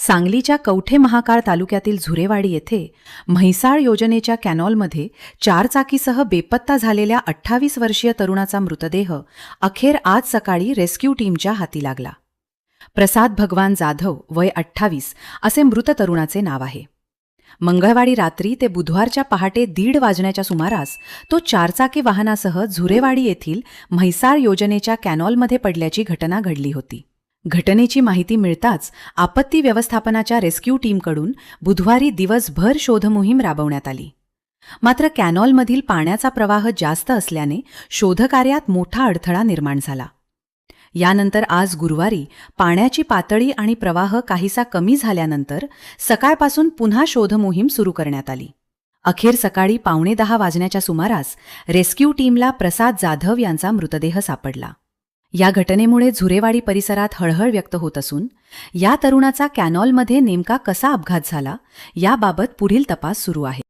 सांगलीच्या कवठे महाकाळ तालुक्यातील झुरेवाडी येथे म्हैसाळ योजनेच्या कॅनॉलमध्ये चारचाकीसह बेपत्ता झालेल्या 28 वर्षीय तरुणाचा मृतदेह अखेर आज सकाळी रेस्क्यू टीमच्या हाती लागला. प्रसाद भगवान जाधव वय 28 असे मृत तरुणाचे नाव आहे. मंगळवारी रात्री ते बुधवारच्या पहाटे 1:30 वाजण्याच्या सुमारास तो चारचाकी वाहनासह झुरेवाडी येथील म्हैसाळ योजनेच्या कॅनॉलमध्ये पडल्याची घटना घडली होती. घटनेची माहिती मिळताच आपत्ती व्यवस्थापनाच्या रेस्क्यू टीमकडून बुधवारी दिवसभर शोधमोहीम राबवण्यात आली. मात्र कॅनॉलमधील पाण्याचा प्रवाह जास्त असल्याने शोधकार्यात मोठा अडथळा निर्माण झाला. यानंतर आज गुरुवारी पाण्याची पातळी आणि प्रवाह काहीसा कमी झाल्यानंतर सकाळपासून पुन्हा शोधमोहीम सुरू करण्यात आली. अखेर सकाळी 9:15 वाजण्याच्या सुमारास रेस्क्यू टीमला प्रसाद जाधव यांचा मृतदेह सापडला. या घटनेमुळे झुरेवाडी परिसरात हळहळ व्यक्त होत असून या तरुणाचा कॅनॉलमध्ये नेमका कसा अपघात झाला याबाबत पुढील तपास सुरू आहे.